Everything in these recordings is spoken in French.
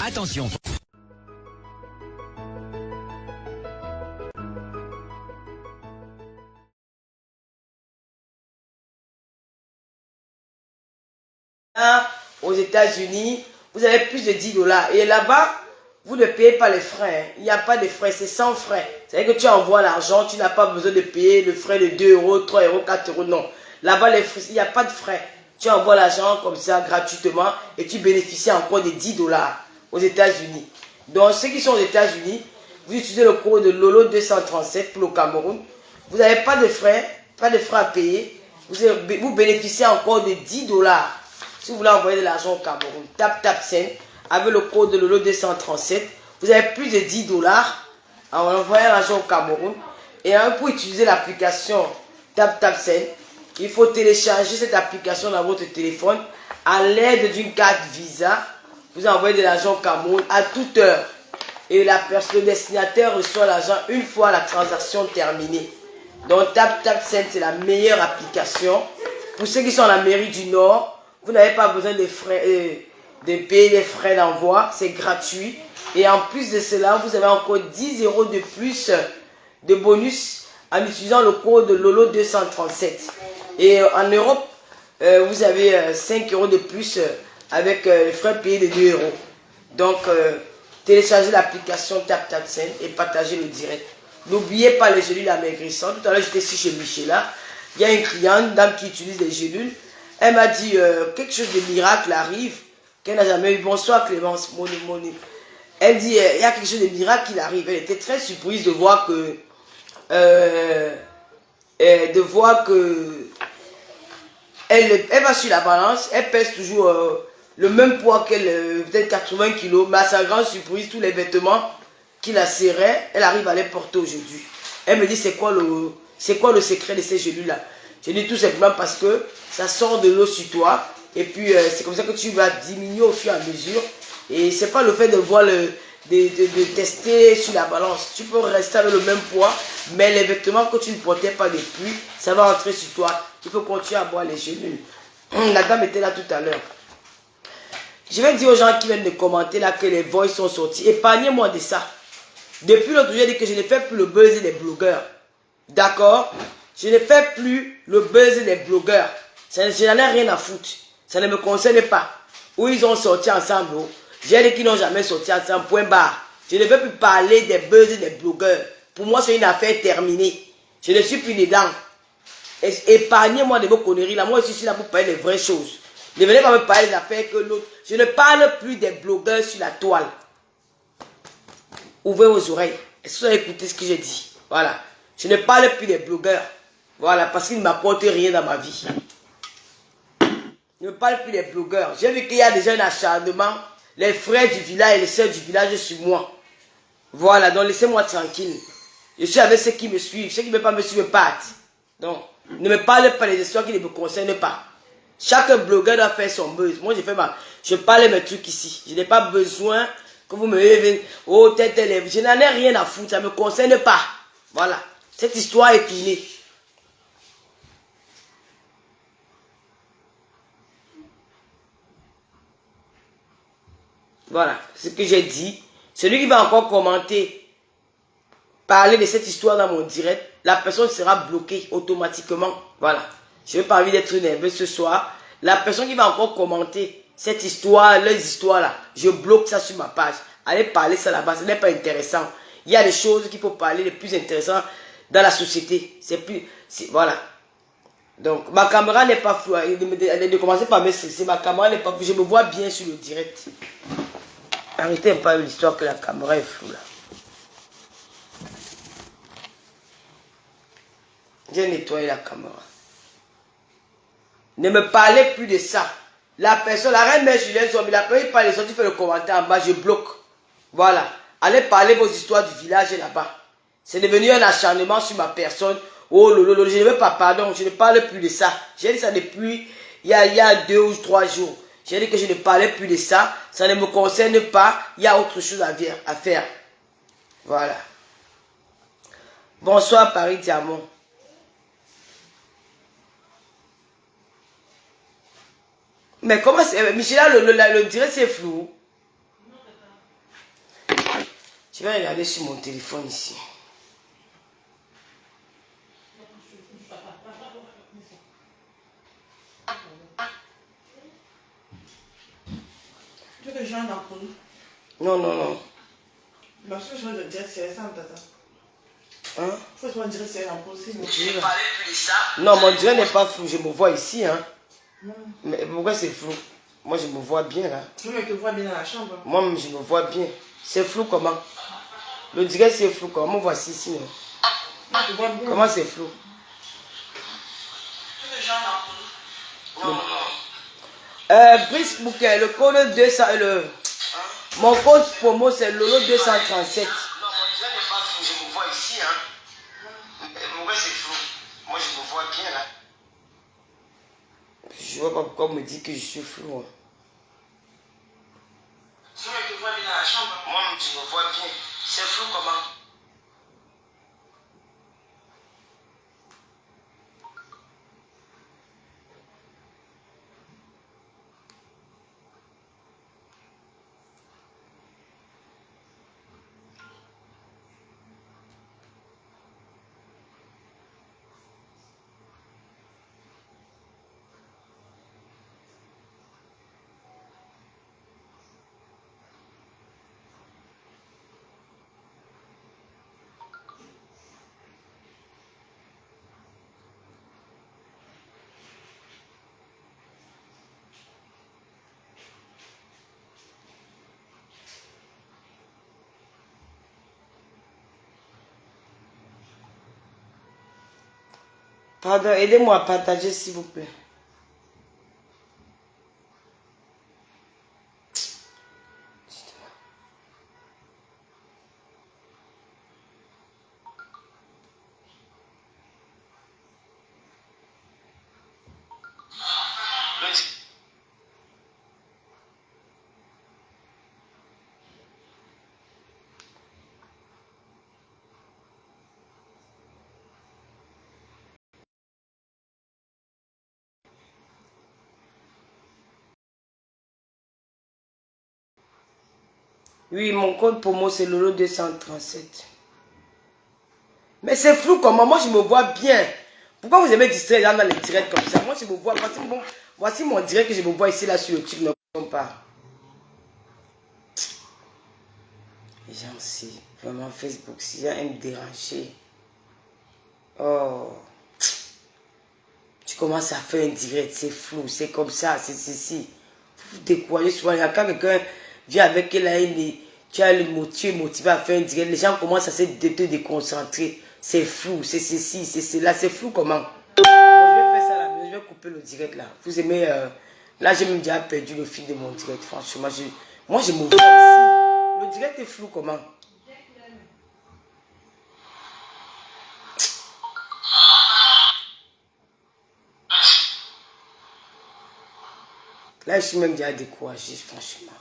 Attention. Aux États-Unis, vous avez plus de 10 dollars. Et là-bas, vous ne payez pas les frais. Hein. Il n'y a pas de frais, c'est sans frais. C'est-à-dire que tu envoies l'argent, tu n'as pas besoin de payer le frais de 2 euros, 3 euros, 4 euros. Non. Là-bas, il n'y a pas de frais. Tu envoies l'argent comme ça gratuitement et tu bénéficies encore de 10 dollars aux États-Unis. Donc, ceux qui sont aux États-Unis, vous utilisez le code de Lolo 237 pour le Cameroun. Vous n'avez pas de frais à payer. Vous bénéficiez encore de 10 dollars. Si vous voulez envoyer de l'argent au Cameroun, TapTapSend avec le code de Lolo 237. Vous avez plus de 10 dollars en envoyant l'argent au Cameroun. Et pour utiliser l'application TapTapSend, il faut télécharger cette application dans votre téléphone à l'aide d'une carte Visa. Vous envoyez de l'argent au Cameroun à toute heure. Et le destinataire reçoit l'argent une fois la transaction terminée. Donc TapTapSend, c'est la meilleure application. Pour ceux qui sont en Amérique du Nord, vous n'avez pas besoin de payer les frais d'envoi. C'est gratuit. Et en plus de cela, vous avez encore 10 euros de plus de bonus en utilisant le code de Lolo 237. Et en Europe, vous avez 5 euros de plus avec les frais payés de 2 euros. Donc, téléchargez l'application TapTapSend et partagez le direct. N'oubliez pas les gélules amaigrissantes. Tout à l'heure, j'étais ici chez Michela. Il y a une cliente, une dame qui utilise des gélules. Elle m'a dit quelque chose de miracle arrive qu'elle n'a jamais eu. Bonsoir Clémence, Moni. Elle dit il y a quelque chose de miracle qui arrive. Elle était très surprise de voir que elle va sur la balance, elle pèse toujours le même poids qu'elle, peut-être 80 kilos, mais à sa grande surprise, tous les vêtements qui la serraient, elle arrive à les porter aujourd'hui. Elle me dit c'est quoi le secret de ces gélules-là? Je dis tout simplement parce que ça sort de l'eau sur toi et puis c'est comme ça que tu vas diminuer au fur et à mesure. Et c'est pas le fait de voir de tester sur la balance. Tu peux rester avec le même poids, mais les vêtements que tu ne portais pas depuis, ça va entrer sur toi. Il faut continuer à boire les gélules. La dame était là tout à l'heure. Je vais dire aux gens qui viennent de commenter là que les voix sont sortis. Épargnez-moi de ça. Depuis l'autre jour, j'ai dit que je ne fais plus le buzz des blogueurs. D'accord? Je ne fais plus le buzz des blogueurs. Je n'en ai rien à foutre. Ça ne me concerne pas. Où ils ont sorti ensemble. J'ai dit qu'ils n'ont jamais sorti ensemble. Point barre. Je ne veux plus parler des buzz des blogueurs. Pour moi, c'est une affaire terminée. Je ne suis plus dedans. Épargnez-moi de vos conneries là. Moi, je suis là pour parler des vraies choses. Ne venez pas me parler des affaires que l'autre. Je ne parle plus des blogueurs sur la toile. Ouvrez vos oreilles. Est-ce que vous avez écouté ce que j'ai dit? Voilà. Je ne parle plus des blogueurs. Voilà, parce qu'ils ne m'apportent rien dans ma vie. Je ne parle plus des blogueurs. J'ai vu qu'il y a déjà un acharnement. Les frères du village et les sœurs du village sur moi. Voilà, donc laissez-moi tranquille. Je suis avec ceux qui me suivent. Ceux qui ne veulent pas me suivre partent. Donc, ne me parlez pas des histoires qui ne me concernent pas. Chaque blogueur doit faire son buzz. Moi, je parle mes trucs ici. Je n'ai pas besoin que vous me... Oh, tel. Je n'en ai rien à foutre. Ça ne me concerne pas. Voilà. Cette histoire est finie. Voilà, ce que j'ai dit. Celui qui va encore commenter, parler de cette histoire dans mon direct, la personne sera bloquée automatiquement. Voilà. Je n'ai pas envie d'être nerveux ce soir. La personne qui va encore commenter cette histoire, les histoires là, je bloque ça sur ma page. Allez parler ça là-bas, ce n'est pas intéressant. Il y a des choses qu'il faut parler, les plus intéressantes dans la société. C'est plus... Voilà. Donc, ma caméra n'est pas floue. Ne commencez pas à me stresser. Ma caméra n'est pas floue. Je me vois bien sur le direct. Arrêtez pas l'histoire que la caméra est floue là. J'ai nettoyé la caméra. Ne me parlez plus de ça. La personne, la reine mère Julien Zombie, la personne qui parle de ça, tu fais le commentaire en bas, je bloque. Voilà. Allez parler vos histoires du village là-bas. C'est devenu un acharnement sur ma personne. Oh lolo, je ne veux pas pardon, je ne parle plus de ça. J'ai dit ça depuis il y a 2 ou 3 jours. J'ai dit que je ne parlais plus de ça. Ça ne me concerne pas. Il y a autre chose à faire. Voilà. Bonsoir Paris Diamant. Mais comment c'est... Michela, le direct c'est flou. Je vais regarder sur mon téléphone ici. Tu veux que je vienne en poule? Non, non, non. Parce que je vais dire c'est ça, tata. Hein? Je vais dire c'est en poule, c'est bon. Non, mon direct n'est pas flou. Je me vois ici, hein. Mais pourquoi c'est flou? Moi, je me vois bien, là. Tu veux que tu vois bien dans la chambre? Moi, je me vois bien. C'est flou comment? Le direct, c'est flou comment? Voici ici, non? Tu vois bien. Comment c'est flou? Tu veux que je vienne en poule? Non, non. Brice Bouquet, le code 200, mon code promo, c'est Lolo 237. Non, mon direct n'est pas flou. Je me vois ici, hein. Mais pourquoi c'est flou? Moi, je me vois bien, là. Je vois pas pourquoi on me dit que je suis flou. Hein. Tu veux que tu vois bien dans la chambre? Moi, je me vois bien. C'est flou comment? Pardon, aidez-moi à partager, s'il vous plaît. Oui, mon code promo, c'est Lolo 237. Mais c'est flou comment? Moi, je me vois bien. Pourquoi vous aimez distraire dans les directs comme ça? Moi, je me vois. Voici mon direct que je me vois ici, là, sur YouTube. Ne comprends pas. Les gens, si vraiment Facebook, si un me déranger. Oh. Tu commences à faire un direct, c'est flou, c'est comme ça, c'est ceci. Vous vous découragez souvent. Quand quelqu'un vient avec la haine, tu es motivé à faire un direct, les gens commencent à te déconcentrer. C'est flou, c'est ceci, c'est cela, c'est flou comment? Bon, je vais faire ça là, mais je vais couper le direct là. Vous aimez. Là, j'ai même déjà perdu le fil de mon direct, franchement. Moi, je me vois ici. Le direct est flou comment? Là, je suis même déjà découragé, franchement.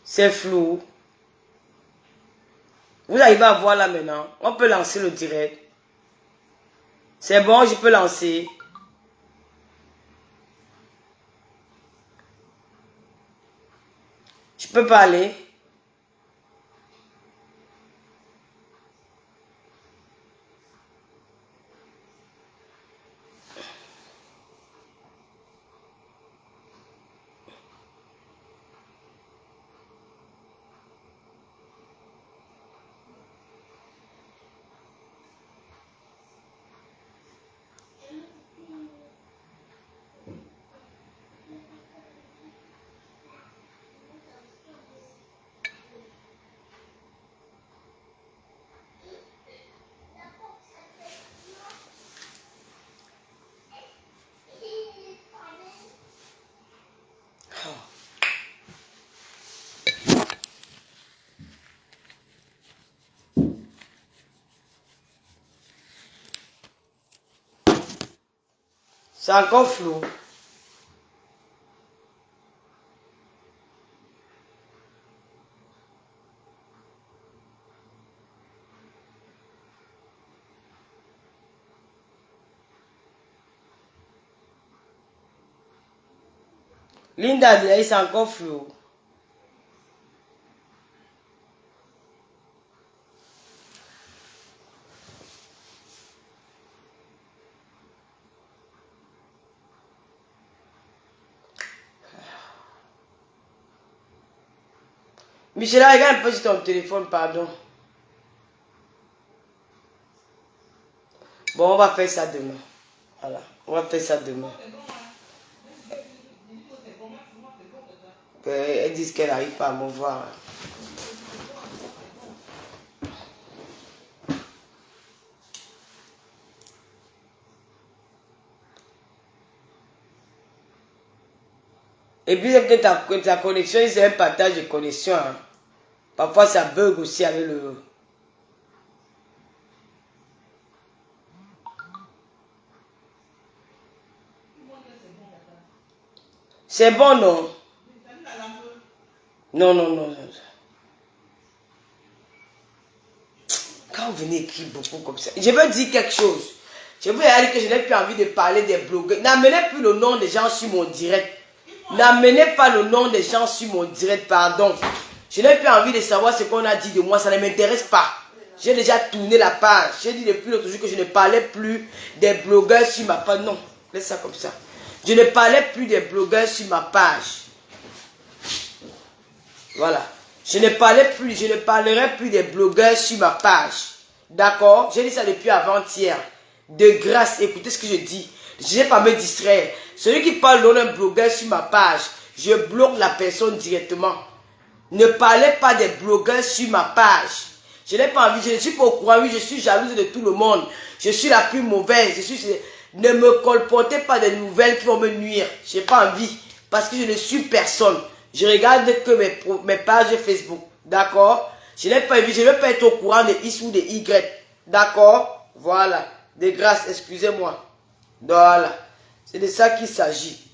C'est flou. Vous arrivez à voir là maintenant. On peut lancer le direct. C'est bon, je peux lancer. Je peux parler. C'est encore flou. Linda, c'est encore flou. Michel, regarde un peu sur ton téléphone, pardon. Bon, on va faire ça demain. Voilà, on va faire ça demain. Elles disent qu'elle n'arrive pas à me voir. Et puis, c'est que ta connexion, c'est un partage de connexion. Hein. Parfois, ça bug aussi avec le... C'est bon, non? Non, non, non. Quand vous venez écrire beaucoup comme ça, je veux dire quelque chose. Je veux dire que je n'ai plus envie de parler des blogueurs. N'amenez plus le nom des gens sur mon direct. N'amenez pas le nom des gens sur mon direct, pardon. Je n'ai plus envie de savoir ce qu'on a dit de moi, ça ne m'intéresse pas. J'ai déjà tourné la page. J'ai dit depuis l'autre jour que je ne parlais plus des blogueurs sur ma page. Non, laisse ça comme ça. Je ne parlais plus des blogueurs sur ma page. Voilà. Je ne parlerai plus des blogueurs sur ma page. D'accord? J'ai dit ça depuis avant-hier. De grâce, écoutez ce que je dis. Je n'ai pas à me distraire. Celui qui parle d'un blogueur sur ma page, je bloque la personne directement. Ne parlez pas des blogueurs sur ma page. Je n'ai pas envie, je ne suis pas au courant. Oui, je suis jalouse de tout le monde. Je suis la plus mauvaise. Ne me colportez pas des nouvelles qui vont me nuire. Je n'ai pas envie. Parce que je ne suis personne. Je regarde que mes pages Facebook. D'accord? Je n'ai pas envie. Je ne veux pas être au courant de X ou de Y. D'accord? Voilà. De grâce, excusez-moi. Voilà. C'est de ça qu'il s'agit.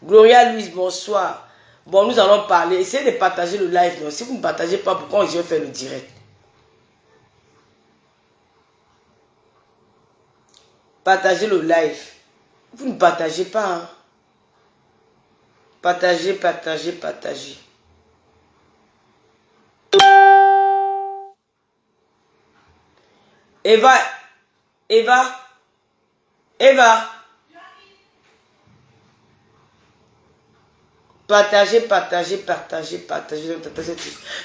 Gloria Louise, bonsoir. Bon, nous allons parler. Essayez de partager le live. Non? Si vous ne partagez pas, pourquoi je vais faire le direct? Partagez le live. Vous ne partagez pas. Hein? Partagez, partagez, partagez. Eva. Partagez, partagez, partagez, partagez.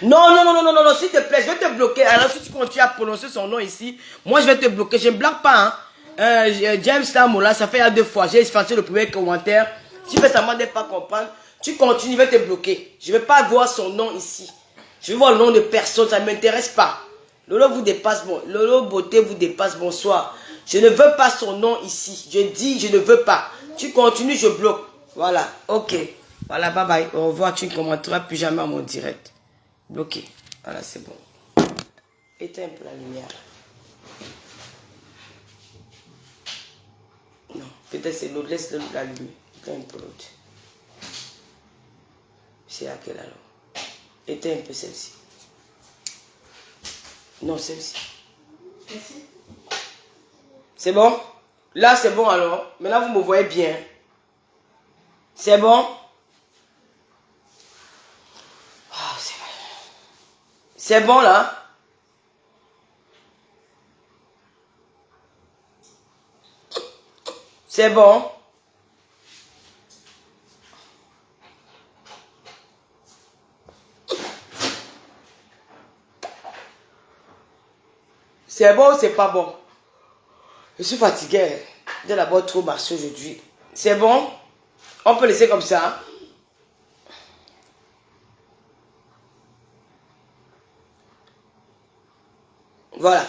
Non, non, non, non, non, non, non, s'il te plaît, je vais te bloquer. Alors, si tu continues à prononcer son nom ici, moi, je vais te bloquer. Je ne blague pas, hein. James Tamola, ça fait 2 fois. J'ai effacé le premier commentaire. Tu fais semblant de ne pas comprendre. Tu continues, je vais te bloquer. Je ne vais pas voir son nom ici. Je vais voir le nom de personne, ça ne m'intéresse pas. Lolo vous dépasse, bon. Lolo Beauté vous dépasse, bonsoir. Je ne veux pas son nom ici. Je dis, je ne veux pas. Tu continues, je bloque. Voilà, ok. Voilà, bye bye. Au revoir, tu ne commenteras plus jamais à mon direct. Bloqué. Voilà, c'est bon. Éteins un peu la lumière. Non, peut-être c'est l'autre. Laisse l'allumer. Éteins un peu l'autre. C'est laquelle alors? Éteins un peu celle-ci. Non, celle-ci. C'est bon? Là, c'est bon alors. Maintenant, vous me voyez bien. C'est bon? Oh, c'est bon là? C'est bon? C'est bon ou c'est pas bon? Je suis fatigué. J'ai d'abord trop marché aujourd'hui. C'est bon? On peut laisser comme ça? Voilà.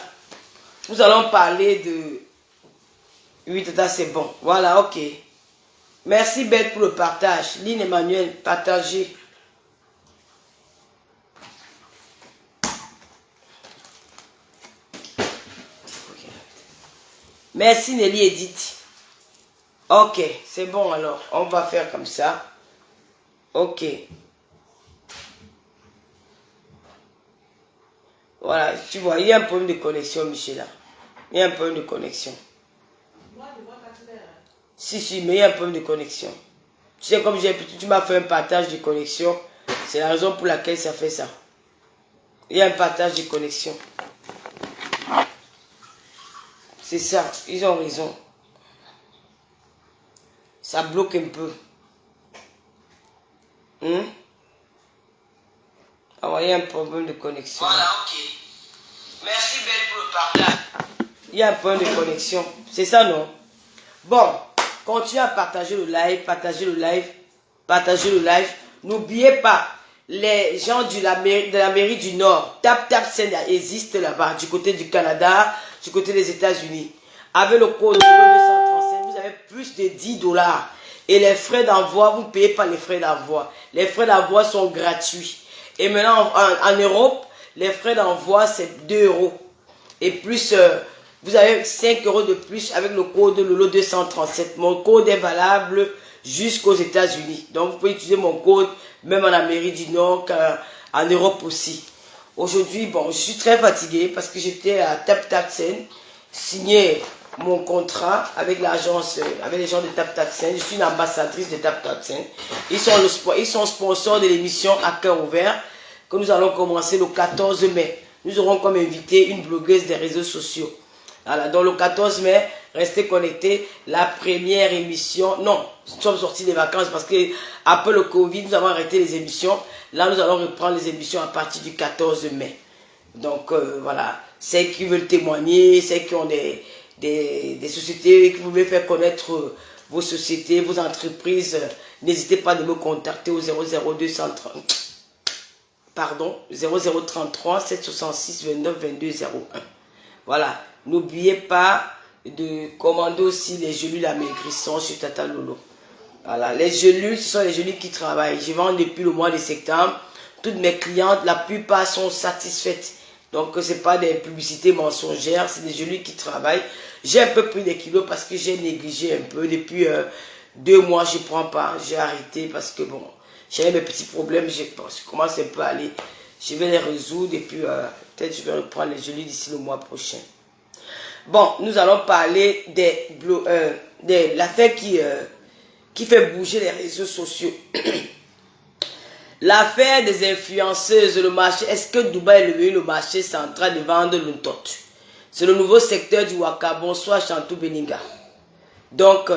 Nous allons parler de... Oui, tata, c'est bon. Voilà, ok. Merci, Bête, pour le partage. Lynn Emmanuel, partagez. Merci Nelly Edith. Ok, c'est bon alors. On va faire comme ça. Ok. Voilà, tu vois, il y a un problème de connexion, Michela. Il y a un problème de connexion. Si, mais il y a un problème de connexion. Tu sais, comme tu m'as fait un partage de connexion, c'est la raison pour laquelle ça fait ça. Il y a un partage de connexion. C'est ça, ils ont raison. Ça bloque un peu. Ah, il y a un problème de connexion. Voilà, ok. Merci Belle pour le partage. Il y a un problème de connexion. C'est ça, non? Bon, continuez à partager le live, partagez le live, partagez le live. N'oubliez pas, les gens de la mairie du Nord, TapTapSend existe là-bas, du côté du Canada, du côté des États-Unis. Avec le code 237, vous avez plus de 10 $. Et les frais d'envoi, vous ne payez pas les frais d'envoi. Les frais d'envoi sont gratuits. Et maintenant, en Europe, les frais d'envoi, c'est 2 €. Et plus, vous avez 5 € de plus avec le code Lolo 237. Mon code est valable jusqu'aux États-Unis. Donc, vous pouvez utiliser mon code même en Amérique du Nord, en Europe aussi. Aujourd'hui, bon, je suis très fatigué parce que j'étais à TapTapSend, signé mon contrat avec l'agence, avec les gens de TapTapSend. Je suis une ambassadrice de TapTapSend. Ils sont sponsors de l'émission À cœur ouvert que nous allons commencer le 14 mai. Nous aurons comme invité une blogueuse des réseaux sociaux. Voilà, donc le 14 mai, restez connectés. La première émission, non, nous sommes sortis des vacances parce que après le Covid, nous avons arrêté les émissions. Là, nous allons reprendre les émissions à partir du 14 mai. Donc voilà, ceux qui veulent témoigner, ceux qui ont des sociétés, qui voulaient faire connaître vos sociétés, vos entreprises, n'hésitez pas à me contacter au 0033 766 29 22 01. Voilà, n'oubliez pas de commander aussi les gelus amaigrissants sur Tata Lolo. Voilà, les gelus, ce sont les gelus qui travaillent. Je vends depuis le mois de septembre. Toutes mes clientes, la plupart sont satisfaites. Donc, ce n'est pas des publicités mensongères, c'est des gelus qui travaillent. J'ai un peu pris des kilos parce que j'ai négligé un peu. Depuis 2 mois, je ne prends pas. J'ai arrêté parce que, bon, j'ai mes petits problèmes. Je commence un peu à aller. Je vais les résoudre et puis peut-être je vais reprendre les gelus d'ici le mois prochain. Bon, nous allons parler de l'affaire qui fait bouger les réseaux sociaux. L'affaire des influenceuses, le marché. Est-ce que Dubaï est devenu le marché central de vendre le tot? C'est le nouveau secteur du Waka. Bonsoir Chantou Beninga. Donc,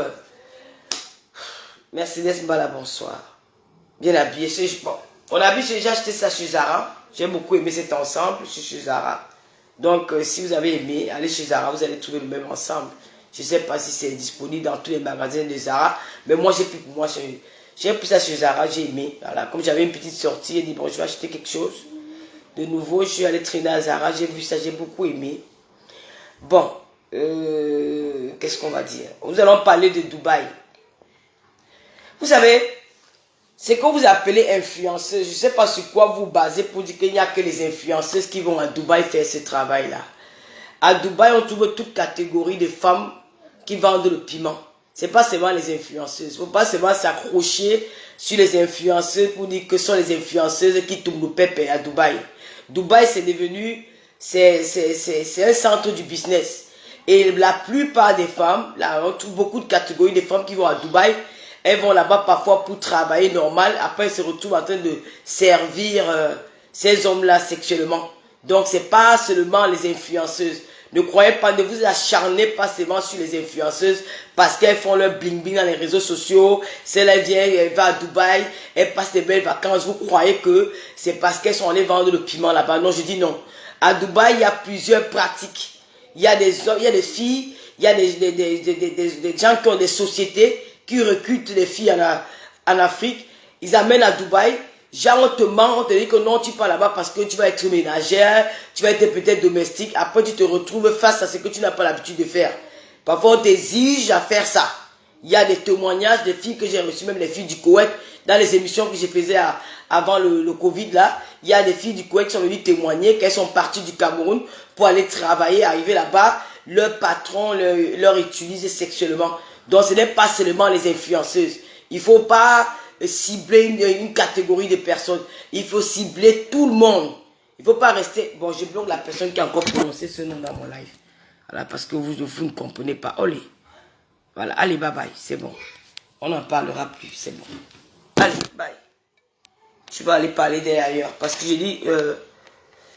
Mercedes Mbala, bonsoir. Bien habillé. Bon, j'ai acheté ça chez Zara. J'ai beaucoup aimé cet ensemble chez Zara. Donc, si vous avez aimé, allez chez Zara, vous allez trouver le même ensemble. Je ne sais pas si c'est disponible dans tous les magasins de Zara, mais moi, j'ai pris pour moi. J'ai pris ça chez Zara, j'ai aimé. Voilà, comme j'avais une petite sortie, j'ai dit, bon, je vais acheter quelque chose de nouveau. Je suis allé traîner à Zara, j'ai vu ça, j'ai beaucoup aimé. Bon, qu'est-ce qu'on va dire? Nous allons parler de Dubaï. Vous savez, c'est que vous appelez influenceuse. Je ne sais pas sur quoi vous basez pour dire qu'il n'y a que les influenceuses qui vont à Dubaï faire ce travail-là. À Dubaï, on trouve toute catégorie de femmes qui vendent le piment. Ce n'est pas seulement les influenceuses. Il ne faut pas seulement s'accrocher sur les influenceuses pour dire que ce sont les influenceuses qui tournent le pépé à Dubaï. Dubaï, c'est devenu, c'est un centre du business. Et la plupart des femmes, là, on trouve beaucoup de catégories de femmes qui vont à Dubaï. Elles vont là-bas parfois pour travailler normal. Après, elles se retrouvent en train de servir ces hommes-là sexuellement. Donc, ce n'est pas seulement les influenceuses. Ne croyez pas, ne vous acharnez pas seulement sur les influenceuses parce qu'elles font leur bling-bling dans les réseaux sociaux. Celle-là vient, elle va à Dubaï, elle passe des belles vacances. Vous croyez que c'est parce qu'elles sont allées vendre le piment là-bas. Non, je dis non. À Dubaï, il y a plusieurs pratiques. Il y a des hommes, il y a des filles, il y a des gens qui ont des sociétés qui recrutent les filles en Afrique. Ils amènent à Dubaï. Genre, on te ment, on te dit que non, tu pars là-bas parce que tu vas être ménagère, tu vas être peut-être domestique. Après, tu te retrouves face à ce que tu n'as pas l'habitude de faire. Parfois, on t'exige à faire ça. Il y a des témoignages des filles que j'ai reçues, même les filles du Koweït, dans les émissions que je faisais avant le Covid là. Il y a des filles du Koweït qui sont venues témoigner qu'elles sont parties du Cameroun pour aller travailler, arriver là-bas. leur patron leur utilise sexuellement. Donc ce n'est pas seulement les influenceuses. Il ne faut pas cibler une catégorie de personnes. Il faut cibler tout le monde. Il ne faut pas rester... Bon, je bloque la personne qui a encore prononcé ce nom dans mon live. Voilà, parce que vous ne comprenez pas. Olé. Voilà, allez, bye bye, c'est bon. On n'en parlera plus, c'est bon. Allez, bye. Je vais aller parler d'ailleurs. Parce que j'ai dit,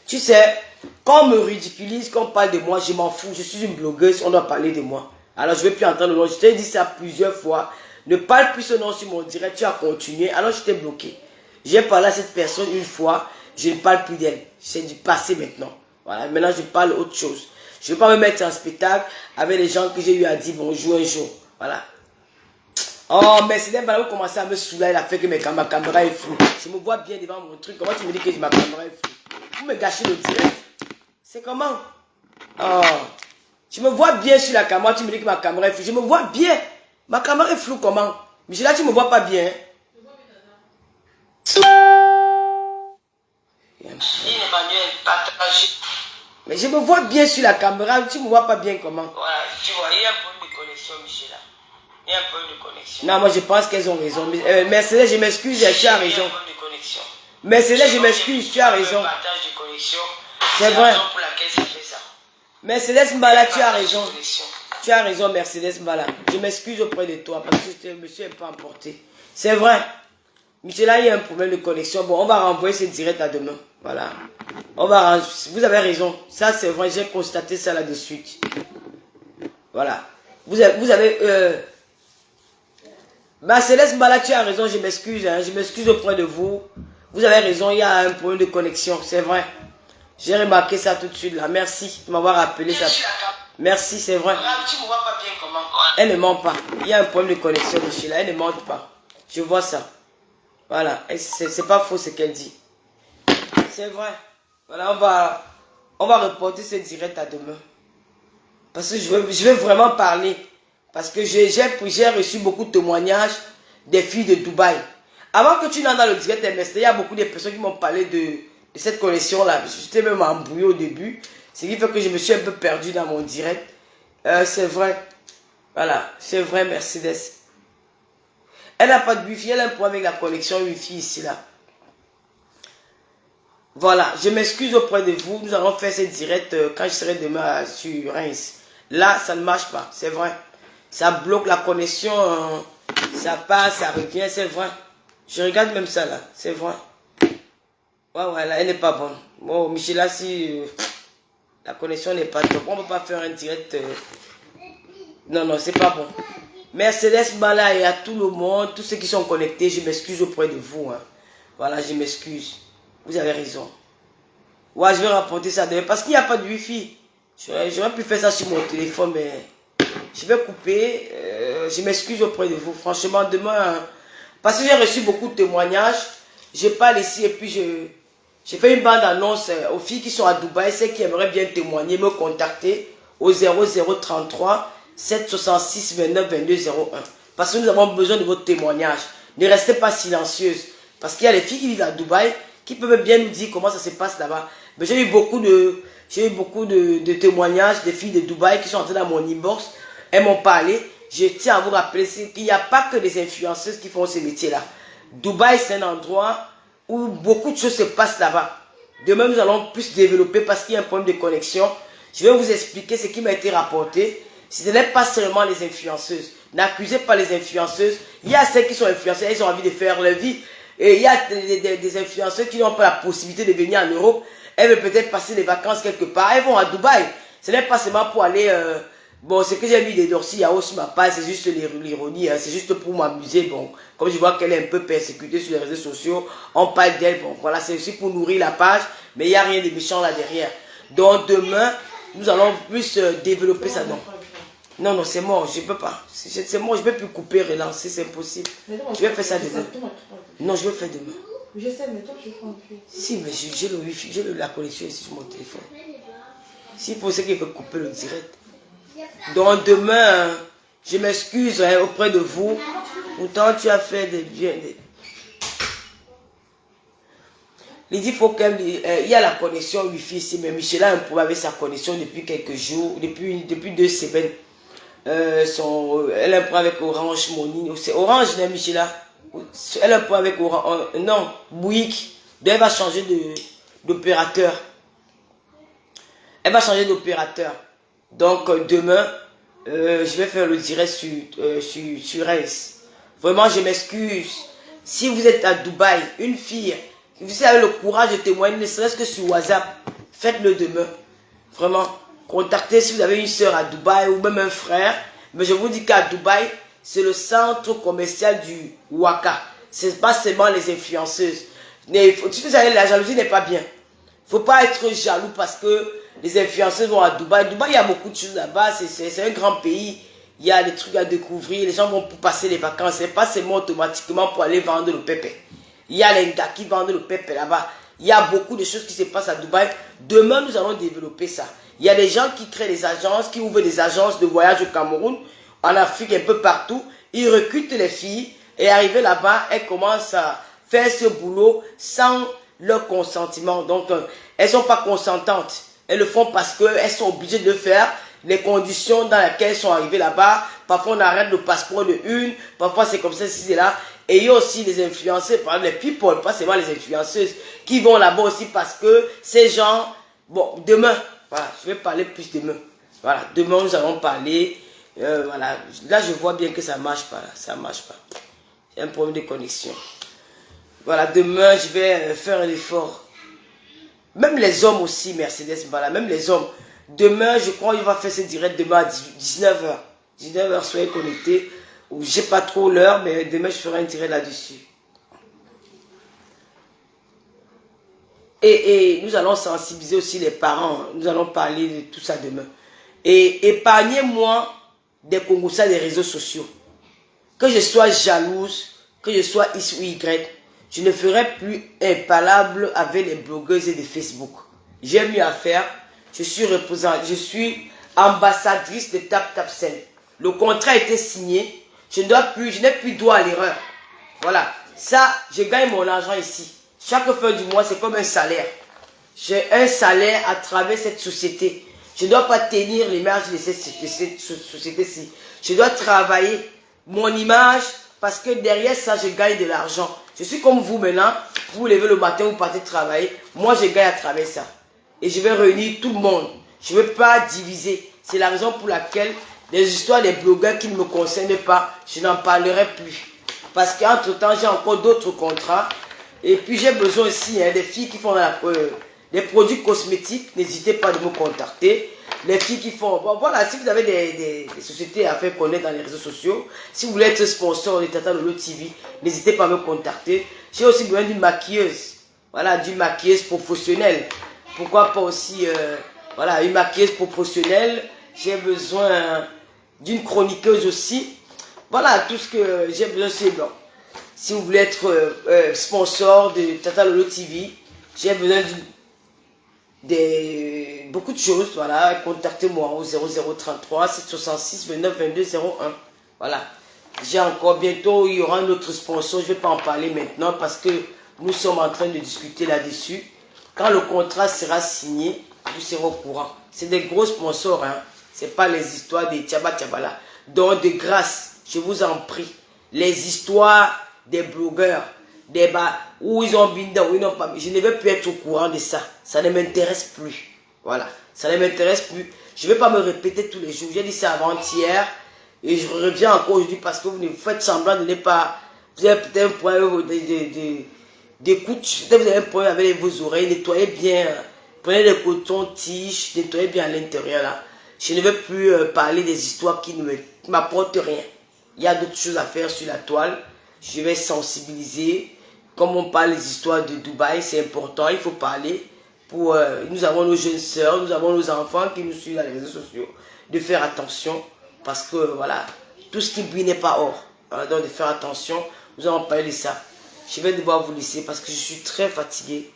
tu sais, quand on me ridiculise, quand on parle de moi, je m'en fous. Je suis une blogueuse, on doit parler de moi. Alors je ne vais plus entendre le nom. Je t'ai dit ça plusieurs fois. Ne parle plus ce nom sur mon direct, tu as continué. Alors je t'ai bloqué. J'ai parlé à cette personne une fois, je ne parle plus d'elle. C'est du passé maintenant. Voilà, maintenant je parle autre chose. Je ne vais pas me mettre en spectacle avec les gens que j'ai eu à dire bonjour un jour. Voilà. Oh, mais c'est d'un vous commencez à me saouler, il a fait que ma caméra est floue. Je me vois bien devant mon truc. Comment tu me dis que ma caméra est floue? Vous me gâchez le direct. C'est comment? Oh. Je me vois bien sur la caméra, tu me dis que ma caméra est floue. Je me vois bien. Ma caméra est floue comment? Mais là, tu me vois pas bien. Emmanuel, partage. Mais je me vois bien sur la caméra, tu me vois pas bien comment? Voilà, tu vois, il y a un problème de connexion, Michel. Il y a un problème de connexion. Non, moi je pense qu'elles ont raison. Mercedes, je m'excuse, tu as raison. Il y a un problème de connexion. Mercedes, je m'excuse, tu as raison. Partage de connexion. C'est vrai. la raison pour laquelle ça fait ça. Mercedes Mbala, tu as raison. Partage de connexion. Tu as raison, Mercedes Mbala. Je m'excuse auprès de toi parce que je me suis un peu emporté. C'est vrai. Michel, là, il y a un problème de connexion. Bon, on va renvoyer ce direct à demain. Voilà. Vous avez raison. Ça, c'est vrai. J'ai constaté ça là-dessus. Voilà. Vous avez Céleste Mbala, tu as raison. Je m'excuse. Hein, je m'excuse auprès de vous. Vous avez raison. Il y a un problème de connexion. C'est vrai. J'ai remarqué ça tout de suite là. Merci de m'avoir rappelé ça. Merci, c'est vrai. Tu me vois pas bien comment? Elle ne ment pas. Il y a un problème de connexion, Michel. Elle ne ment pas. Je vois ça. Voilà. C'est pas faux ce qu'elle dit. C'est vrai. Voilà, on va reporter ce direct à demain. Parce que je veux vraiment parler. Parce que j'ai reçu beaucoup de témoignages des filles de Dubaï. Avant que tu n'entres dans le direct MST, il y a beaucoup de personnes qui m'ont parlé de cette connexion-là. J'étais même embrouillé au début. Ce qui fait que je me suis un peu perdu dans mon direct. C'est vrai. Voilà, c'est vrai, Mercedes. Elle n'a pas de wifi, elle a un problème avec la connexion wifi ici, là. Voilà, je m'excuse auprès de vous. Nous allons faire ce direct quand je serai demain sur Reims. Là, ça ne marche pas, c'est vrai. Ça bloque la connexion, ça passe, ça revient, c'est vrai. Je regarde même ça, là, c'est vrai. Ouais, là, elle n'est pas bonne. Bon, Michel, là, si la connexion n'est pas top, on ne peut pas faire un direct. Non, c'est pas bon. Mercedes Mbala et à tout le monde, tous ceux qui sont connectés, je m'excuse auprès de vous. Hein. Voilà, je m'excuse. Vous avez raison. Ouais, je vais rapporter ça demain parce qu'il n'y a pas de wifi. J'aurais pu faire ça sur mon téléphone, mais je vais couper. Je m'excuse auprès de vous. Franchement, demain, hein, parce que j'ai reçu beaucoup de témoignages, je parle ici et puis j'ai fait une bande-annonce aux filles qui sont à Dubaï, celles qui aimeraient bien témoigner, me contacter au 0033 766 29 22 01. Parce que nous avons besoin de votre témoignage. Ne restez pas silencieuses. Parce qu'il y a les filles qui vivent à Dubaï qui peuvent bien nous dire comment ça se passe là-bas. Mais j'ai eu beaucoup de témoignages des filles de Dubaï qui sont entrées dans mon inbox. Elles m'ont parlé. Je tiens à vous rappeler qu'il n'y a pas que des influenceuses qui font ce métier-là. Dubaï, c'est un endroit où beaucoup de choses se passent là-bas. Demain, nous allons plus développer parce qu'il y a un problème de connexion. Je vais vous expliquer ce qui m'a été rapporté. Ce n'est pas seulement les influenceuses. N'accusez pas les influenceuses. Il y a celles qui sont influenceuses, elles ont envie de faire leur vie. Et il y a des influenceurs qui n'ont pas la possibilité de venir en Europe. Elles veulent peut-être passer des vacances quelque part. Elles vont à Dubaï. Ce n'est pas seulement pour aller... bon, ce que j'ai mis des Dorsi, il y a aussi ma page, c'est juste l'ironie. Hein, c'est juste pour m'amuser. Bon, comme je vois qu'elle est un peu persécutée sur les réseaux sociaux, on parle d'elle. Bon, voilà, c'est aussi pour nourrir la page. Mais il n'y a rien de méchant là derrière. Donc demain, nous allons plus développer ça. Non, c'est mort, je ne peux pas. C'est mort, je ne peux plus couper, relancer, c'est impossible. Je vais faire ça demain. Non, je vais faire demain. Je sais, mais toi, tu prends un peu. Si, mais j'ai le wifi, j'ai la connexion ici sur mon téléphone. Si pour ceux qui veulent couper le direct. Donc demain, je m'excuse auprès de vous. Pourtant, tu as fait des bien. Il dit faut qu'elle, il y a la connexion Wi-Fi ici, mais Michela a un problème avec sa connexion depuis quelques jours, depuis 2 semaines. Elle a un problème avec Orange Money. C'est Orange, hein, Michela. Elle a un problème avec Orange. Non, Bouygues. Elle va changer d'opérateur. Elle va changer d'opérateur. Donc demain, je vais faire le direct sur Reims. Vraiment, je m'excuse. Si vous êtes à Dubaï, une fille, vous avez le courage de témoigner, ne serait-ce que sur WhatsApp, faites-le demain. Vraiment, contactez si vous avez une soeur à Dubaï ou même un frère. Mais je vous dis qu'à Dubaï, c'est le centre commercial du Waka. Ce n'est pas seulement les influenceuses. Si vous savez, la jalousie n'est pas bien. Il ne faut pas être jaloux parce que les influenceuses vont à Dubaï. Dubaï, il y a beaucoup de choses là-bas. C'est un grand pays. Il y a des trucs à découvrir. Les gens vont pour passer les vacances. Ce n'est pas seulement automatiquement pour aller vendre le pépé. Il y a les gars qui vendent le pépé là-bas. Il y a beaucoup de choses qui se passent à Dubaï. Demain, nous allons développer ça. Il y a des gens qui créent des agences, qui ouvrent des agences de voyage au Cameroun, en Afrique, un peu partout. Ils recrutent les filles et arrivées là-bas, elles commencent à faire ce boulot sans leur consentement. Donc, elles ne sont pas consentantes. Elles le font parce qu'elles sont obligées de le faire. Les conditions dans lesquelles elles sont arrivées là-bas, parfois on arrête le passeport de une, parfois c'est comme ça, si c'est là. Et il y a aussi les influenceurs, par exemple les people, pas seulement les influenceuses, qui vont là-bas aussi parce que ces gens, bon, demain, voilà, je vais parler plus demain. Voilà, demain nous allons parler, voilà, là je vois bien que ça marche pas, là, ça marche pas. J'ai un problème de connexion. Voilà, demain je vais faire un effort. Même les hommes aussi, Mercedes, voilà, même les hommes. Demain, je crois qu'il va faire ce direct demain à 19h. 19h, soyez connectés. Je n'ai pas trop l'heure, mais demain, je ferai un direct là-dessus. Et nous allons sensibiliser aussi les parents. Nous allons parler de tout ça demain. Et épargnez-moi des Congolais des réseaux sociaux. Que je sois jalouse, que je sois X ou Y, je ne ferai plus impalable avec les blogueuses et de Facebook. J'ai mieux à faire. Je suis ambassadrice de TapTapSend. Le contrat a été signé. Je n'ai plus droit à l'erreur. Voilà. Ça, je gagne mon argent ici. Chaque fin du mois, c'est comme un salaire. J'ai un salaire à travers cette société. Je ne dois pas tenir l'image de cette société-ci. Je dois travailler mon image parce que derrière ça, je gagne de l'argent. Je suis comme vous maintenant. Vous vous levez le matin, vous partez travailler. Moi, je gagne à travers ça. Et je vais réunir tout le monde. Je ne veux pas diviser. C'est la raison pour laquelle les histoires des blogueurs qui ne me concernent pas, je n'en parlerai plus. Parce qu'entre-temps, j'ai encore d'autres contrats. Et puis, j'ai besoin aussi des filles qui font des produits cosmétiques. N'hésitez pas à me contacter. Les filles qui font... Bon, voilà, si vous avez des sociétés à faire connaître dans les réseaux sociaux, si vous voulez être sponsor de Tata Lolo TV, n'hésitez pas à me contacter. J'ai aussi besoin d'une maquilleuse. Voilà, d'une maquilleuse professionnelle. Pourquoi pas aussi, voilà, une maquilleuse professionnelle. J'ai besoin d'une chroniqueuse aussi. Voilà, tout ce que j'ai besoin, c'est bon. Si vous voulez être sponsor de Tata Lolo TV, j'ai besoin de beaucoup de choses. Voilà, contactez-moi au 0033 766 29 22 01. Voilà. J'ai encore bientôt, il y aura un autre sponsor. Je ne vais pas en parler maintenant parce que nous sommes en train de discuter là-dessus. Quand le contrat sera signé, vous serez au courant. C'est des gros sponsors, hein. Ce n'est pas les histoires des tchaba là. Donc, de grâce, je vous en prie, les histoires des blogueurs, des bas, où ils ont binda, où ils n'ont pas. Je ne veux plus être au courant de ça. Ça ne m'intéresse plus. Voilà. Ça ne m'intéresse plus. Je ne vais pas me répéter tous les jours. J'ai dit ça avant-hier. Et je reviens encore aujourd'hui parce que vous faites semblant de ne pas. Vous avez peut-être un problème d'écoute, vous avez un problème avec vos oreilles, nettoyez bien, prenez les cotons-tiges, nettoyez bien à l'intérieur là. Je ne veux plus parler des histoires qui ne m'apportent rien. Il y a d'autres choses à faire sur la toile. Je vais sensibiliser. Comme on parle des histoires de Dubaï, c'est important, il faut parler. Nous avons nos jeunes sœurs, nous avons nos enfants qui nous suivent dans les réseaux sociaux, de faire attention parce que voilà, tout ce qui brille n'est pas or. Alors, donc de faire attention, nous allons parler de ça. Je vais devoir vous laisser parce que je suis très fatigué.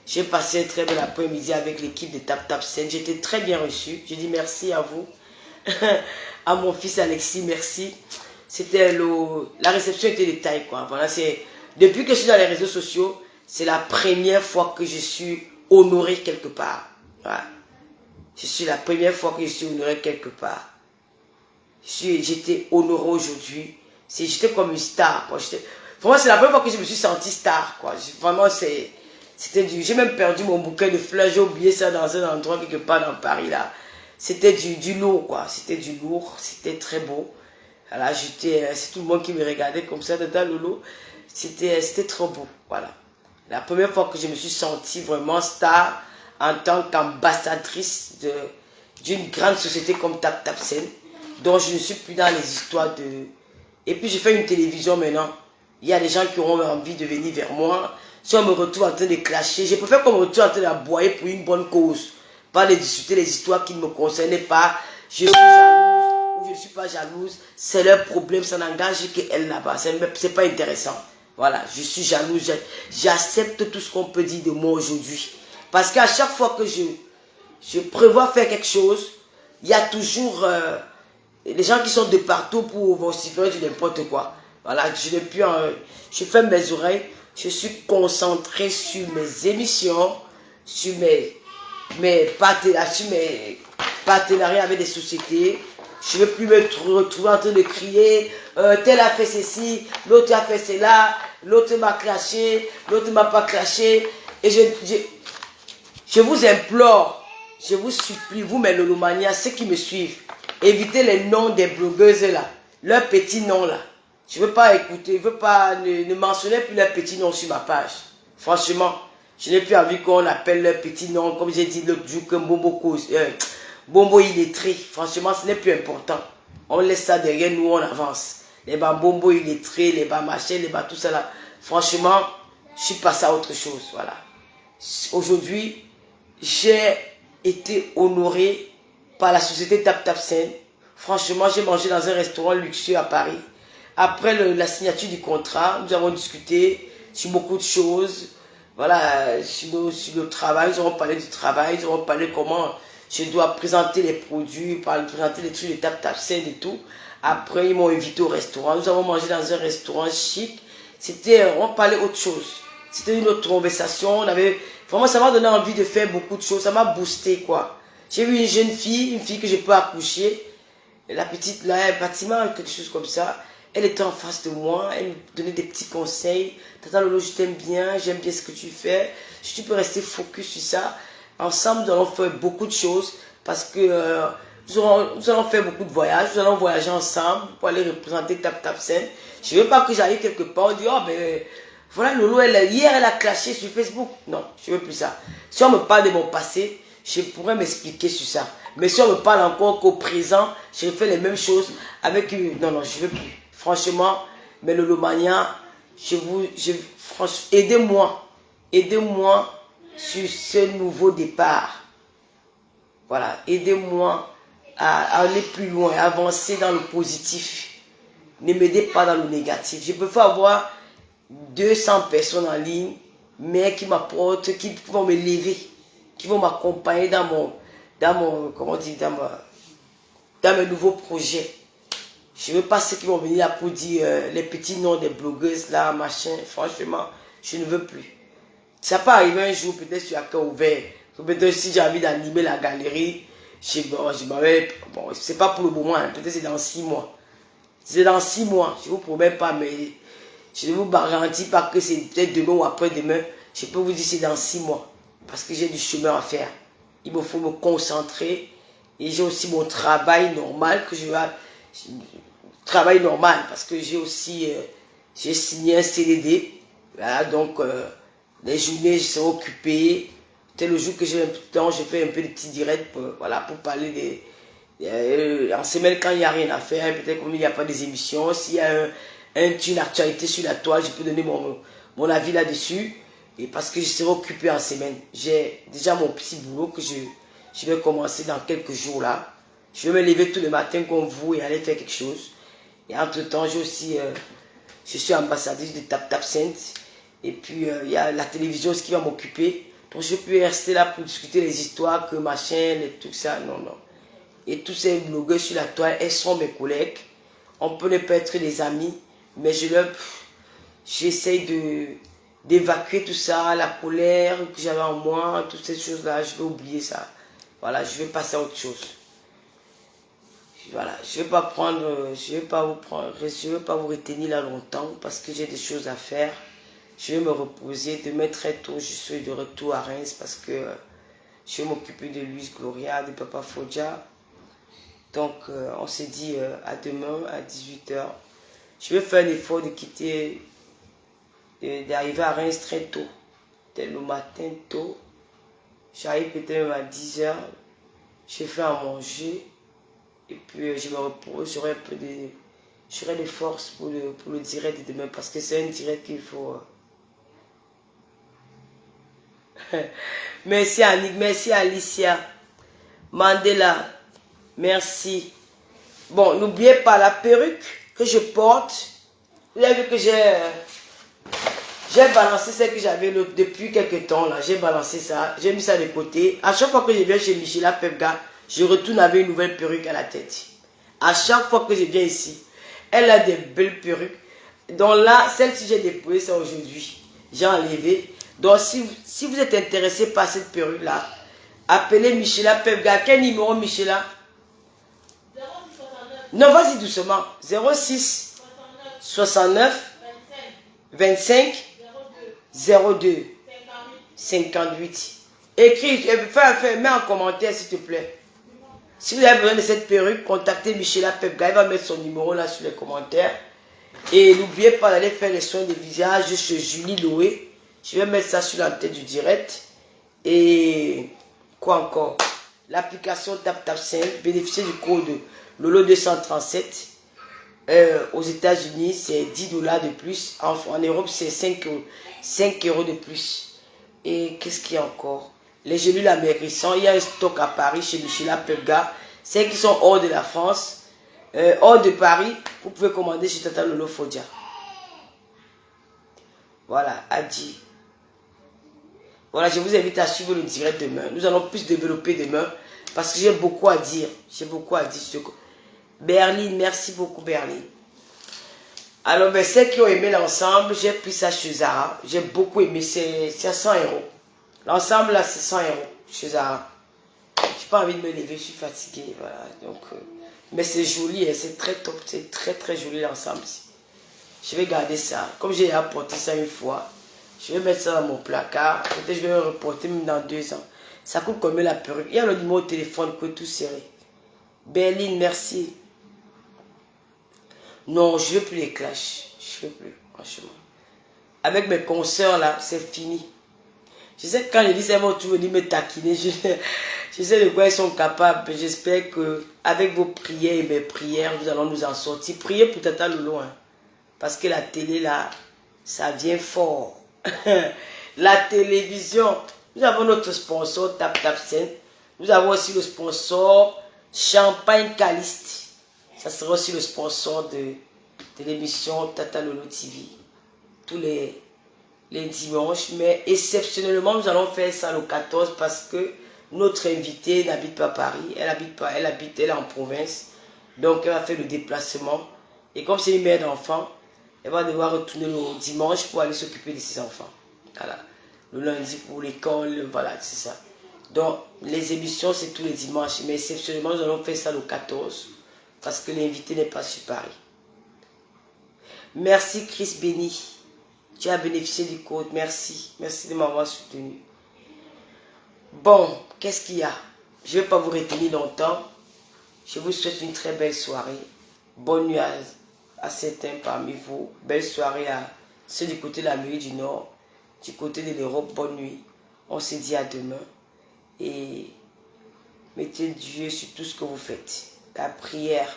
J'ai passé un très bel après-midi avec l'équipe de TapTapSend. J'étais très bien reçu. Je dis merci à vous. À mon fils Alexis, merci. C'était la réception était de taille, quoi. Voilà, depuis que je suis dans les réseaux sociaux, c'est la première fois que je suis honoré quelque part. Voilà. C'est la première fois que je suis honoré quelque part. J'étais honoré aujourd'hui. J'étais comme une star. Vraiment, c'est la première fois que je me suis senti star. Quoi. Vraiment, c'était du... J'ai même perdu mon bouquet de fleurs. J'ai oublié ça dans un endroit quelque part dans Paris. Là. C'était du lourd. Quoi. C'était du lourd. C'était très beau. Voilà, c'est tout le monde qui me regardait comme ça dans Lolo. C'était trop beau. Voilà. La première fois que je me suis sentie vraiment star en tant qu'ambassadrice d'une grande société comme Tap Tap Sen, dont je ne suis plus dans les histoires de... Et puis, je fais une télévision maintenant. Il y a des gens qui auront envie de venir vers moi. Si on me retrouve en train de clasher, je préfère qu'on me retrouve en train d'aboyer pour une bonne cause. Pas de discuter les histoires qui ne me concernaient pas. Je suis jalouse ou je ne suis pas jalouse. C'est leur problème, ça n'engage qu'elle là-bas. C'est pas intéressant. Voilà, je suis jalouse. J'accepte tout ce qu'on peut dire de moi aujourd'hui. Parce qu'à chaque fois que je prévois faire quelque chose, il y a toujours... les gens qui sont de partout pour vociférer du n'importe quoi. Voilà, je ferme mes oreilles, je suis concentré sur mes émissions, sur mes partenariats avec des sociétés. Je ne veux plus me retrouver en train de crier, tel a fait ceci, l'autre a fait cela, l'autre m'a clashé, l'autre ne m'a pas clashé. Et je vous implore, je vous supplie, vous mes lolomanias, ceux qui me suivent, évitez les noms des blogueuses là, leurs petits noms là. Je ne veux pas écouter, je veux pas, ne mentionnez plus leurs petits noms sur ma page. Franchement, je n'ai plus envie qu'on appelle leurs petits noms, comme j'ai dit l'autre jour, comme Bombo illettré. Franchement, ce n'est plus important. On laisse ça derrière nous, on avance. Les Bombo illettrés, les machin, les tout ça là. Franchement, je suis passé à autre chose, voilà. Aujourd'hui, j'ai été honoré par la société Tap Tap Sen. Franchement, j'ai mangé dans un restaurant luxueux à Paris. Après la signature du contrat, nous avons discuté sur beaucoup de choses. Voilà, sur le travail, nous avons parlé du travail, nous avons parlé comment je dois présenter les produits, présenter les trucs de Tap Tap Sen et tout. Après, ils m'ont invité au restaurant. Nous avons mangé dans un restaurant chic. On parlait autre chose. C'était une autre conversation. Vraiment, ça m'a donné envie de faire beaucoup de choses. Ça m'a boosté, quoi. J'ai vu une jeune fille, que je peux accoucher. La petite, là, un bâtiment, quelque chose comme ça. Elle était en face de moi. Elle me donnait des petits conseils. Tata Lolo, je t'aime bien. J'aime bien ce que tu fais. Si tu peux rester focus sur ça. Ensemble, nous allons faire beaucoup de choses. Parce que nous allons faire beaucoup de voyages. Nous allons voyager ensemble pour aller représenter Tap Tap Sen. Je ne veux pas que j'arrive quelque part. On dit, oh, ben... Voilà, Lolo, hier, elle a clashé sur Facebook. Non, je ne veux plus ça. Si on me parle de mon passé, je pourrais m'expliquer sur ça. Mais si on me parle encore qu'au présent, je fais les mêmes choses avec... Non, je ne veux plus. Franchement, mais Lolomania, aidez-moi. Aidez-moi sur ce nouveau départ. Voilà, aidez-moi à aller plus loin, à avancer dans le positif. Ne m'aidez pas dans le négatif. Je peux pas avoir 200 personnes en ligne, mais qui m'apportent, qui vont me lever, qui vont m'accompagner dans mes nouveaux projets. Je ne veux pas ceux qui vont venir là pour dire les petits noms des blogueuses là, machin. Franchement, je ne veux plus. Ça peut arriver un jour, peut-être sur un cœur ouvert. Peut-être si j'ai envie d'animer la galerie, bon, c'est pas pour le moment, hein, peut-être c'est dans 6 mois. C'est dans 6 mois, je ne vous promets pas, mais je ne vous garantis pas que c'est peut-être demain ou après-demain. Je peux vous dire c'est dans 6 mois. Parce que j'ai du chemin à faire. Il me faut me concentrer. Et j'ai aussi mon travail normal que je vais... Travail normal parce que j'ai aussi... j'ai signé un CDD. Voilà, donc les journées, je serai occupé. Peut-être le jour que j'ai un peu de temps, je fais un peu de petits directs pour parler des... en semaine, quand il n'y a rien à faire, peut-être comme il n'y a pas des émissions, s'il y a une actualité sur la toile, je peux donner mon avis là-dessus. Et parce que je serai occupé en semaine. J'ai déjà mon petit boulot que je vais commencer dans quelques jours là. Je vais me lever tous les matins comme vous et aller faire quelque chose. Et entre-temps, je suis ambassadrice de Tap Tap Sen. Et puis, il y a la télévision, ce qui va m'occuper. Donc, je peux rester là pour discuter les histoires, que machin, et tout ça. Non. Et tous ces blogueurs sur la toile, elles sont mes collègues. On peut ne pas être des amis, mais j'essaye d'évacuer tout ça, la colère que j'avais en moi, toutes ces choses-là, je vais oublier ça. Voilà, je vais passer à autre chose. Voilà, je vais pas prendre, je vais pas vous retenir là longtemps parce que j'ai des choses à faire. Je vais me reposer. Demain très tôt, je suis de retour à Reims parce que je vais m'occuper de Luis Gloria, de Papa Fodia. Donc, on s'est dit à demain à 18 h. Je vais faire l'effort de quitter, d'arriver à Reims très tôt. Dès le matin tôt. J'arrive peut-être même à 10 h. Je fais à manger. Et puis je me repose. J'aurai un peu de force pour le direct de demain. Parce que c'est un direct qu'il faut. Merci Annick. Merci Alicia. Mandela. Merci. Bon, n'oubliez pas la perruque que je porte. Vous avez vu que j'ai balancé celle que j'avais depuis quelques temps là. J'ai balancé ça. J'ai mis ça de côté. À chaque fois que je viens chez Michela Pepga, je retourne avec une nouvelle perruque à la tête. À chaque fois que je viens ici, elle a des belles perruques. Donc là, celle-ci j'ai déposée, c'est aujourd'hui. J'ai enlevé. Donc si vous êtes intéressé par cette perruque là, appelez Michela Pepga. Quel numéro Michela? Non, vas-y doucement. 06 69 25 02 58. Écris, mets en commentaire s'il te plaît. Si vous avez besoin de cette perruque, contactez Michela Pepga. Il va mettre son numéro là sur les commentaires. Et n'oubliez pas d'aller faire les soins de visage chez Julie Loé. Je vais mettre ça sur la tête du direct. Et quoi encore? L'application TapTap5, bénéficiez du code Lolo 237. Aux États-Unis, c'est 10 $ de plus. En Europe, c'est 5 euros de plus. Et qu'est-ce qu'il y a encore? Les gélules amaigrissants. Il y a un stock à Paris chez Michela Pepga. Celles qui sont hors de la France, hors de Paris, vous pouvez commander chez Tata Lolo Fodia. Voilà, Adi. Voilà, je vous invite à suivre le direct demain. Nous allons plus développer demain parce que j'ai beaucoup à dire. J'ai beaucoup à dire. Berlin, merci beaucoup Berlin. Alors, ben, ceux qui ont aimé l'ensemble, j'ai pris ça chez Zara. J'ai beaucoup aimé, c'est 100 euros. L'ensemble là, c'est 100 euros chez Zara. J'ai pas envie de me lever, je suis fatiguée. Voilà, donc, mais c'est joli, hein, c'est très top, c'est très très joli l'ensemble. Je vais garder ça. Comme j'ai apporté ça une fois, je vais mettre ça dans mon placard. Peut-être je vais le reporter même dans 2 ans. Ça coûte combien la perruque? Il y a le numéro de téléphone que tout serré. Berlin, merci. Non, je ne veux plus les clashs. Je ne veux plus, franchement. Avec mes consoeurs là, c'est fini. Je sais que quand je dis ça, ils vont toujours venir me taquiner. Je sais de quoi ils sont capables. J'espère que avec vos prières et mes prières, nous allons nous en sortir. Priez pour Tata Lolo. Hein. Parce que la télé là, ça vient fort. La télévision. Nous avons notre sponsor TapTap5. Nous avons aussi le sponsor Champagne Caliste. Ça sera aussi le sponsor de l'émission Tata Lolo TV. Tous les dimanches. Mais exceptionnellement, nous allons faire ça le 14 parce que notre invitée n'habite pas à Paris. Elle est en province. Donc, elle va faire le déplacement. Et comme c'est une mère d'enfant, elle va devoir retourner le dimanche pour aller s'occuper de ses enfants. Voilà. Le lundi pour l'école, voilà, c'est ça. Donc, les émissions, c'est tous les dimanches. Mais exceptionnellement, nous allons faire ça le 14. Parce que l'invité n'est pas sur Paris. Merci Chris Béni. Tu as bénéficié du code. Merci. Merci de m'avoir soutenu. Bon, qu'est-ce qu'il y a? Je ne vais pas vous retenir longtemps. Je vous souhaite une très belle soirée. Bonne nuit à certains parmi vous. Belle soirée à ceux du côté de l'Amérique du Nord. Du côté de l'Europe, bonne nuit. On se dit à demain. Et mettez Dieu sur tout ce que vous faites. La prière.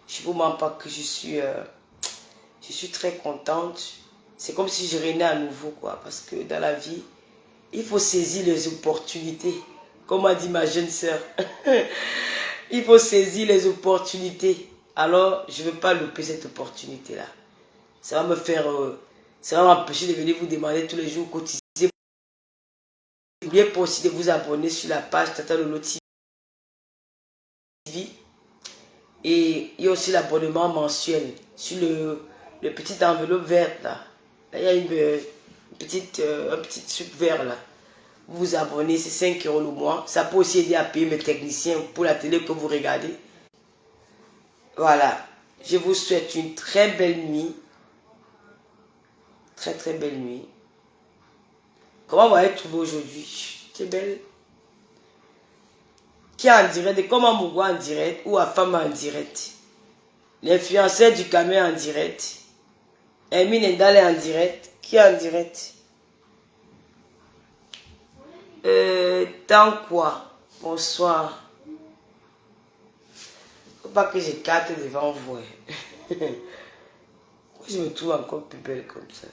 Je ne vous mens pas que je suis très contente. C'est comme si je renais à nouveau, quoi. Parce que dans la vie, il faut saisir les opportunités. Comme a dit ma jeune sœur. Il faut saisir les opportunités. Alors, je ne veux pas louper cette opportunité-là. Ça va me faire... ça va m'empêcher de venir vous demander tous les jours cotiser. N'oubliez pas aussi de vous abonner sur la page Tata Lolo TV. Et il y a aussi l'abonnement mensuel sur le petit enveloppe verte là. Là, il y a une un petit truc vert là. Vous vous abonnez, c'est 5 € le mois. Ça peut aussi aider à payer mes techniciens pour la télé que vous regardez. Voilà. Je vous souhaite une très belle nuit. Très très belle nuit. Comment vous allez trouver aujourd'hui? C'est belle. Qui est en direct? Comment Mougou en direct? Ou Afama en direct? L'influenceur du Cameroun en direct. Hermine Ndale en direct. Qui est en direct? Tant quoi? Bonsoir. Faut pas que j'écarte devant vous. Je me trouve encore plus belle comme ça.